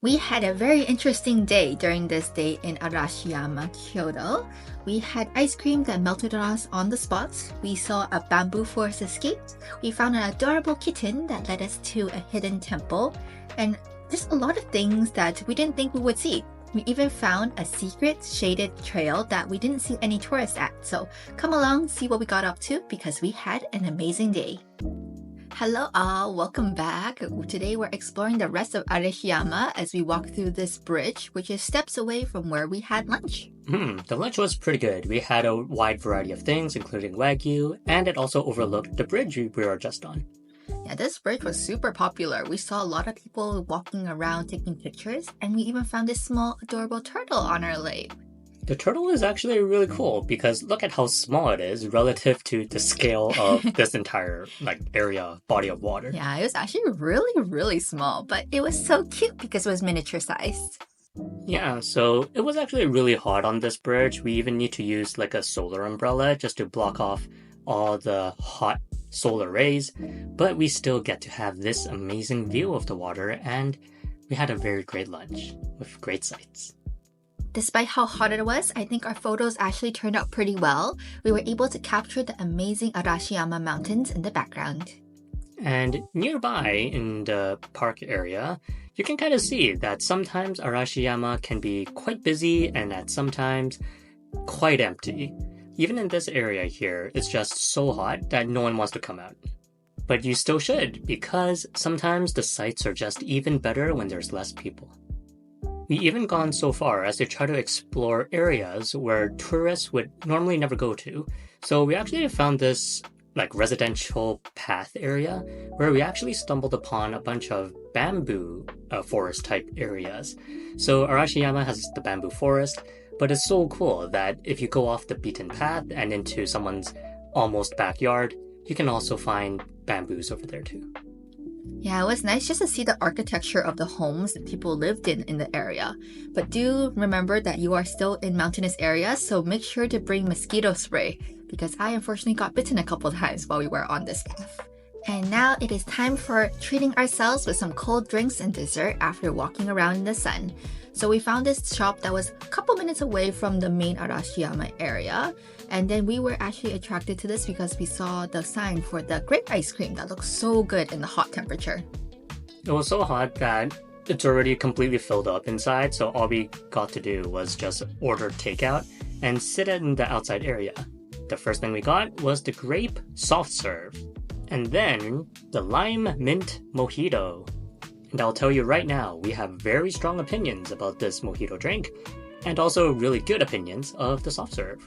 We had a very interesting day during this day in Arashiyama, Kyoto. We had ice cream that melted on us on the spot. We saw a bamboo forest escape. We found an adorable kitten that led us to a hidden temple. And just a lot of things that we didn't think we would see. We even found a secret shaded trail that we didn't see any tourists at. So come along, see what we got up to because we had an amazing day. Hello all, welcome back. Today we're exploring the rest of Arashiyama as we walk through this bridge, which is steps away from where we had lunch. The lunch was pretty good. We had a wide variety of things, including Wagyu, and it also overlooked the bridge we were just on. Yeah, this bridge was super popular. We saw a lot of people walking around taking pictures, and we even found this small adorable turtle on our leg. The turtle is actually really cool because look at how small it is relative to the scale of this entire area, body of water. Yeah, it was actually really small, but it was so cute because it was miniature sized. Yeah, so it was actually really hot on this bridge. We even need to use like a solar umbrella just to block off all the hot solar rays, but we still get to have this amazing view of the water, and we had a very great lunch with great sights. Despite how hot it was, I think our photos actually turned out pretty well. We were able to capture the amazing Arashiyama mountains in the background. And nearby in the park area, you can kind of see that sometimes Arashiyama can be quite busy and at sometimes quite empty. Even in this area here, it's just so hot that no one wants to come out. But you still should, because sometimes the sights are just even better when there's less people. We even gone so far as to try to explore areas where tourists would normally never go to. So we actually found this residential path area where we actually stumbled upon a bunch of bamboo forest type areas. So Arashiyama has the bamboo forest, but it's so cool that if you go off the beaten path and into someone's almost backyard, you can also find bamboos over there too. Yeah, it was nice just to see the architecture of the homes that people lived in the area. But do remember that you are still in mountainous areas, so make sure to bring mosquito spray because I unfortunately got bitten a couple times while we were on this path. And now it is time for treating ourselves with some cold drinks and dessert after walking around in the sun. So we found this shop that was a couple minutes away from the main Arashiyama area. And then we were actually attracted to this because we saw the sign for the grape ice cream that looks so good in the hot temperature. It was so hot that it's already completely filled up inside, so all we got to do was just order takeout and sit in the outside area. The first thing we got was the grape soft serve, and then the lime mint mojito. And I'll tell you right now, we have very strong opinions about this mojito drink, and also really good opinions of the soft serve.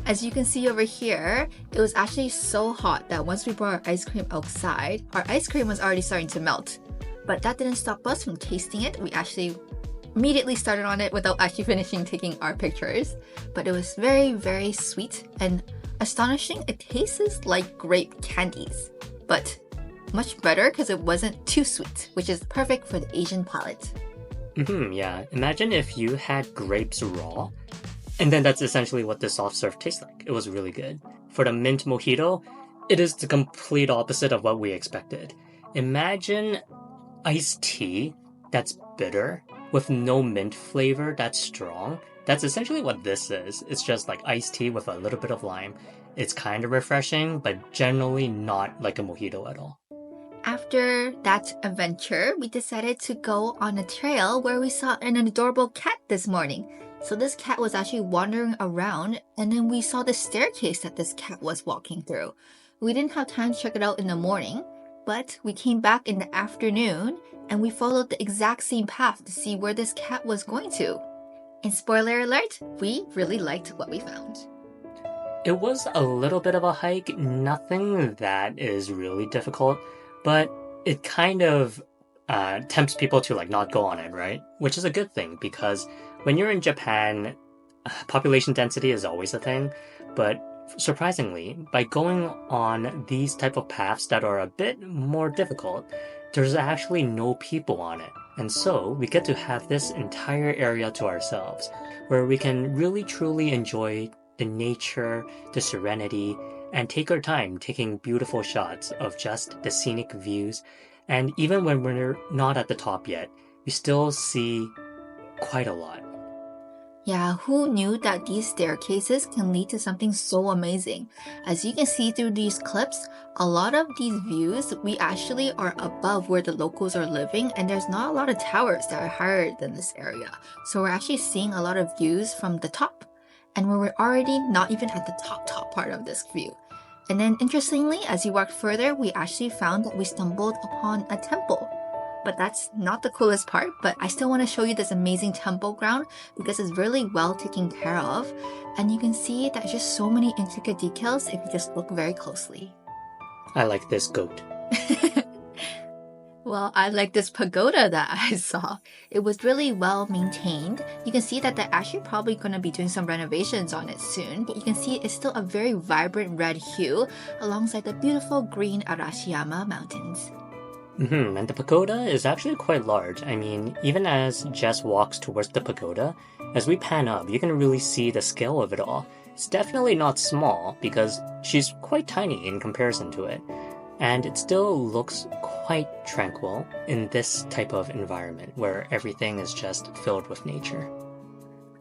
As you can see over here, it was actually so hot that once we brought our ice cream outside, our ice cream was already starting to melt. But that didn't stop us from tasting it. We actually immediately started on it without actually finishing taking our pictures. But it was very sweet and astonishing. It tastes like grape candies, but much better because it wasn't too sweet, which is perfect for the Asian palate. Yeah. Imagine if you had grapes raw, and then that's essentially what the soft serve tastes like. It was really good. For the mint mojito, it is the complete opposite of what we expected. Imagine iced tea that's bitter with no mint flavor that's strong. That's essentially what this is. It's just like iced tea with a little bit of lime. It's kind of refreshing, but generally not like a mojito at all. After that adventure, we decided to go on a trail where we saw an adorable cat this morning. So this cat was actually wandering around, and then we saw the staircase that this cat was walking through. We didn't have time to check it out in the morning, but we came back in the afternoon and we followed the exact same path to see where this cat was going to. And spoiler alert, we really liked what we found. It was a little bit of a hike, nothing that is really difficult, but it kind of tempts people to not go on it, right? Which is a good thing because when you're in Japan, population density is always a thing, but surprisingly, by going on these type of paths that are a bit more difficult, there's actually no people on it. And so we get to have this entire area to ourselves, where we can really truly enjoy the nature, the serenity, and take our time taking beautiful shots of just the scenic views. And even when we're not at the top yet, you still see quite a lot. Yeah, who knew that these staircases can lead to something so amazing? As you can see through these clips, a lot of these views, we actually are above where the locals are living, and there's not a lot of towers that are higher than this area. So we're actually seeing a lot of views from the top, and we're already not even at the top part of this view. And then interestingly, as you walk further, we actually found that we stumbled upon a temple. But that's not the coolest part, but I still want to show you this amazing temple ground because it's really well taken care of. And you can see that just so many intricate details if you just look very closely. I like this goat. Well, I like this pagoda that I saw. It was really well maintained. You can see that they're actually probably going to be doing some renovations on it soon, but you can see it's still a very vibrant red hue alongside the beautiful green Arashiyama mountains. And the pagoda is actually quite large. I mean, even as Jess walks towards the pagoda, as we pan up, you can really see the scale of it all. It's definitely not small because she's quite tiny in comparison to it. And it still looks quite tranquil in this type of environment where everything is just filled with nature.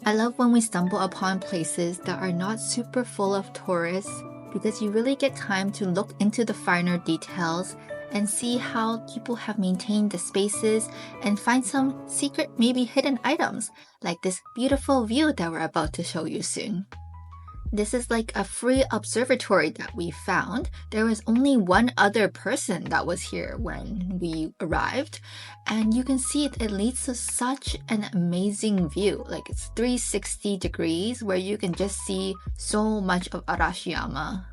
I love when we stumble upon places that are not super full of tourists because you really get time to look into the finer details and see how people have maintained the spaces and find some secret, maybe hidden items, like this beautiful view that we're about to show you soon. This is like a free observatory that we found. There was only one other person that was here when we arrived, and you can see it leads to such an amazing view. Like it's 360 degrees where you can just see so much of Arashiyama.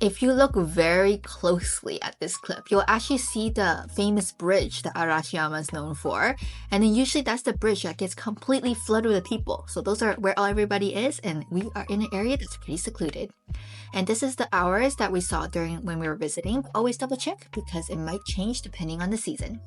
If you look very closely at this clip, you'll actually see the famous bridge that Arashiyama is known for. And then usually that's the bridge that gets completely flooded with people. So those are where everybody is, and we are in an area that's pretty secluded. And this is the hours that we saw during when we were visiting. Always double check because it might change depending on the season.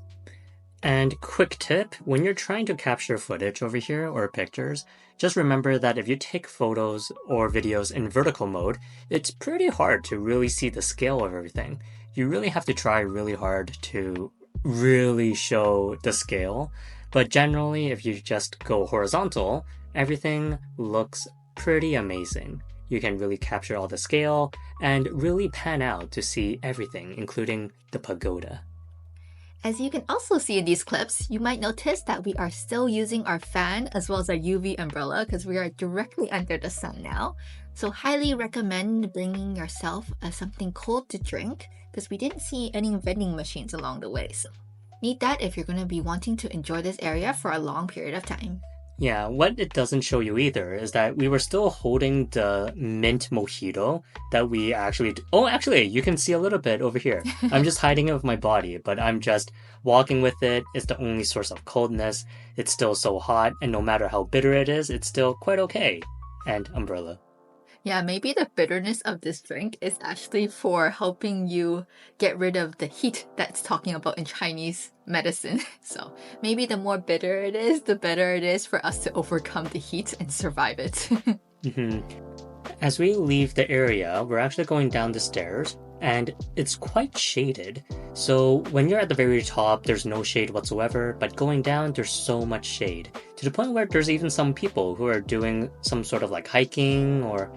And quick tip, when you're trying to capture footage over here or pictures, just remember that if you take photos or videos in vertical mode, it's pretty hard to really see the scale of everything. You really have to try really hard to really show the scale. But generally, if you just go horizontal, everything looks pretty amazing. You can really capture all the scale and really pan out to see everything, including the pagoda. As you can also see in these clips, you might notice that we are still using our fan as well as our UV umbrella because we are directly under the sun now. So highly recommend bringing yourself something cold to drink because we didn't see any vending machines along the way. So need that if you're going to be wanting to enjoy this area for a long period of time. Yeah, what it doesn't show you either is that we were still holding the mint mojito that we actually... Oh, actually, you can see a little bit over here. I'm just hiding it with my body, but I'm just walking with it. It's the only source of coldness. It's still so hot, and no matter how bitter it is, it's still quite okay. And umbrella. Yeah, maybe the bitterness of this drink is actually for helping you get rid of the heat that's talking about in Chinese medicine. So maybe the more bitter it is, the better it is for us to overcome the heat and survive it. As we leave the area, we're actually going down the stairs, and it's quite shaded. So when you're at the very top, there's no shade whatsoever, but going down, there's so much shade. To the point where there's even some people who are doing some sort of like hiking or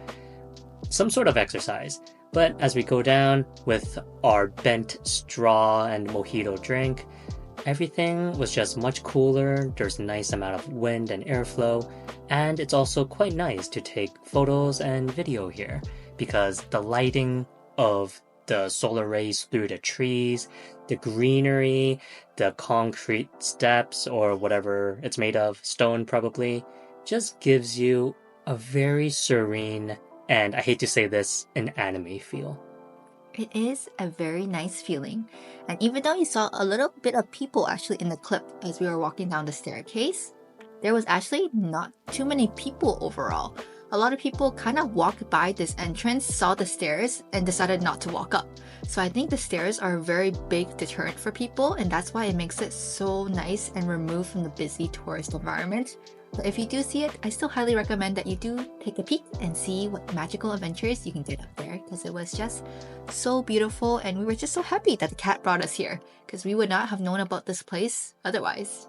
some sort of exercise. But as we go down with our bent straw and mojito drink, everything was just much cooler. There's a nice amount of wind and airflow, and it's also quite nice to take photos and video here because the lighting of the solar rays through the trees, the greenery, the concrete steps or whatever it's made of, stone probably, just gives you a very serene, and I hate to say this, an anime feel. It is a very nice feeling. And even though you saw a little bit of people actually in the clip as we were walking down the staircase, there was actually not too many people overall. A lot of people kind of walked by this entrance, saw the stairs, and decided not to walk up. So I think the stairs are a very big deterrent for people, and that's why it makes it so nice and removed from the busy tourist environment. But if you do see it, I still highly recommend that you do take a peek and see what magical adventures you can get up there because it was just so beautiful, and we were just so happy that the cat brought us here because we would not have known about this place otherwise.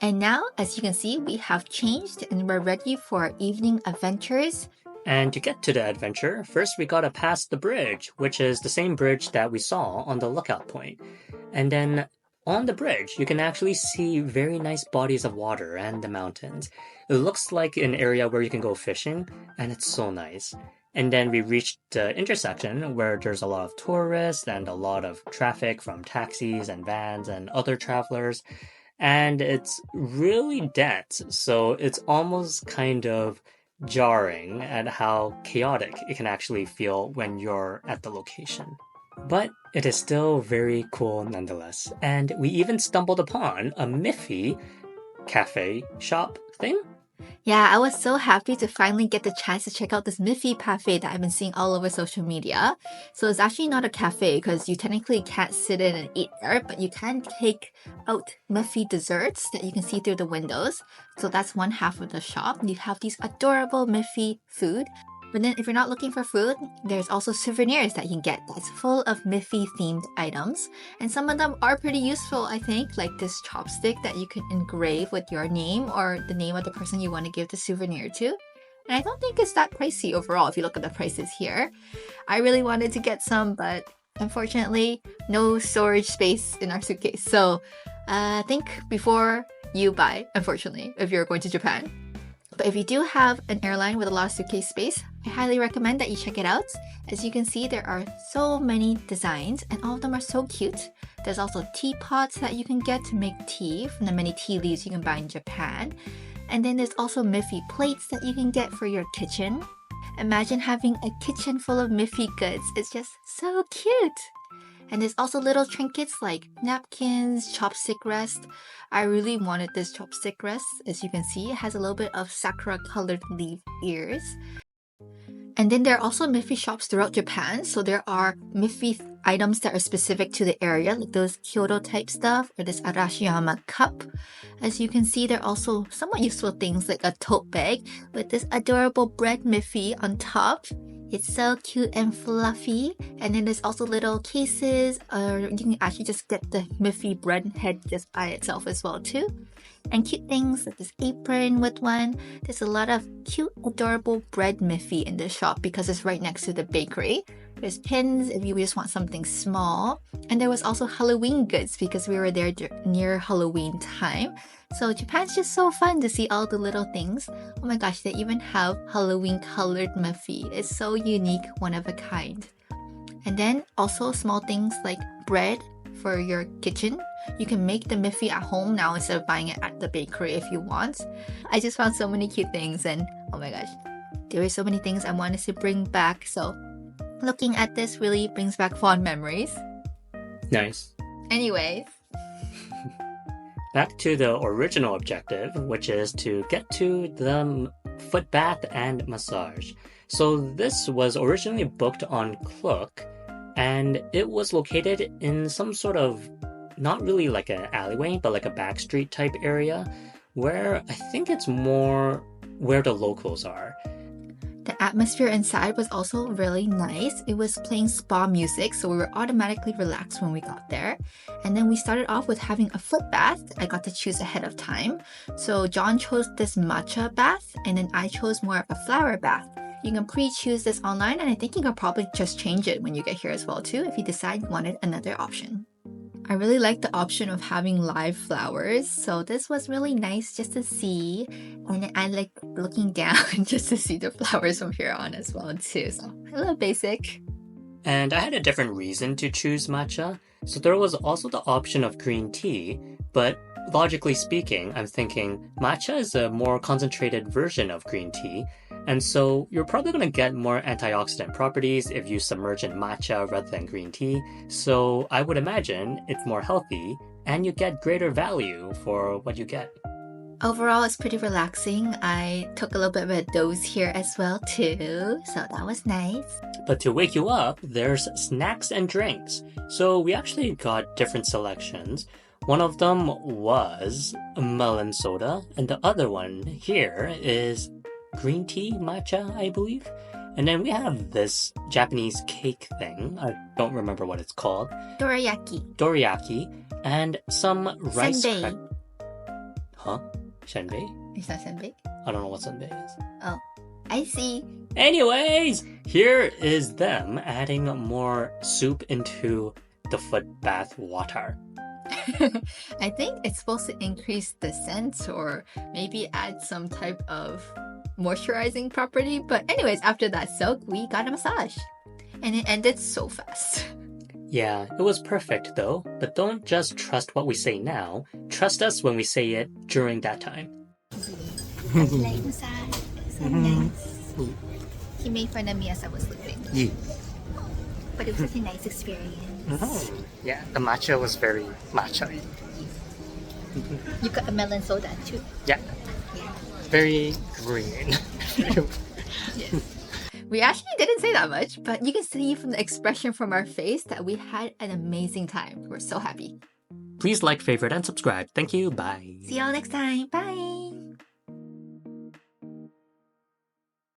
And now, as you can see, we have changed and we're ready for our evening adventures. And to get to the adventure, first we gotta pass the bridge, which is the same bridge that we saw on the lookout point. And then on the bridge, you can actually see very nice bodies of water and the mountains. It looks like an area where you can go fishing, and it's so nice. And then we reached the intersection where there's a lot of tourists and a lot of traffic from taxis and vans and other travelers. And it's really dense, so it's almost kind of jarring at how chaotic it can actually feel when you're at the location. But it is still very cool nonetheless. And we even stumbled upon a Miffy cafe shop thing. Yeah, I was so happy to finally get the chance to check out this Miffy cafe that I've been seeing all over social media. So it's actually not a cafe because you technically can't sit in and eat there, but you can take out Miffy desserts that you can see through the windows. So that's one half of the shop. You have these adorable Miffy food. But then if you're not looking for food, there's also souvenirs that you can get that's full of Miffy themed items. And some of them are pretty useful, I think, like this chopstick that you can engrave with your name or the name of the person you want to give the souvenir to. And I don't think it's that pricey overall if you look at the prices here. I really wanted to get some, but unfortunately, no storage space in our suitcase. So think before you buy, unfortunately, if you're going to Japan. But if you do have an airline with a lot of suitcase space, I highly recommend that you check it out. As you can see, there are so many designs and all of them are so cute. There's also teapots that you can get to make tea from the many tea leaves you can buy in Japan. And then there's also Miffy plates that you can get for your kitchen. Imagine having a kitchen full of Miffy goods. It's just so cute. And there's also little trinkets like napkins, chopstick rest. I really wanted this chopstick rest. As you can see, it has a little bit of Sakura colored leaf ears. And then there are also Miffy shops throughout Japan. So there are Miffy items that are specific to the area, like those Kyoto type stuff or this Arashiyama cup. As you can see, there are also somewhat useful things like a tote bag with this adorable bread Miffy on top. It's so cute and fluffy. And then there's also little cases, or you can actually just get the Miffy bread head just by itself as well too. And cute things like this apron with one. There's a lot of cute, adorable bread Miffy in this shop because it's right next to the bakery. There's pins if you just want something small. And there was also Halloween goods because we were there near Halloween time. So Japan's just so fun to see all the little things. Oh my gosh, they even have Halloween colored Miffy. It's so unique, one of a kind. And then also small things like bread for your kitchen. You can make the Miffy at home now instead of buying it at the bakery if you want. I just found so many cute things and oh my gosh, there were so many things I wanted to bring back. So looking at this really brings back fond memories. Nice. Anyways. Back to the original objective, which is to get to the foot bath and massage. So this was originally booked on Klook, and it was located in some sort of, not really like an alleyway, but like a back street type area, where I think it's more where the locals are. The atmosphere inside was also really nice. It was playing spa music, so we were automatically relaxed when we got there. And then we started off with having a foot bath. I got to choose ahead of time. So John chose this matcha bath, and then I chose more of a flower bath. You can pre-choose this online, and I think you can probably just change it when you get here as well too if you decide you wanted another option. I really like the option of having live flowers, so this was really nice just to see, and I like looking down just to see the flowers from here on as well too, so a little basic. And I had a different reason to choose matcha, so there was also the option of green tea, but logically speaking, I'm thinking matcha is a more concentrated version of green tea, and so you're probably going to get more antioxidant properties if you submerge in matcha rather than green tea. So I would imagine it's more healthy and you get greater value for what you get. Overall, it's pretty relaxing. I took a little bit of a doze here as well too, so that was nice. But to wake you up, there's snacks and drinks. So we actually got different selections. One of them was a melon soda, and the other one here is green tea matcha, I believe. And then we have this Japanese cake thing. I don't remember what it's called. Dorayaki. Dorayaki. And some rice Senbei. Huh? Senbei? It's not senbei? I don't know what senbei is. Oh, I see. Anyways, here is them adding more soup into the foot bath water. I think it's supposed to increase the scent or maybe add some type of moisturizing property. But anyways, after that soak, we got a massage. And it ended so fast. Yeah, it was perfect though, but don't just trust what we say now. Trust us when we say it during that time. I like massage. So nice. He made fun of me as I was sleeping. Yeah. But it was such a nice experience. Yeah, the matcha was very matcha. You got a melon soda too. Yeah, Yeah. very green. Yes. We actually didn't say that much, but you can see from the expression from our face that we had an amazing time. We're so happy. Please like, favorite, and subscribe. Thank you. Bye. See y'all next time. Bye.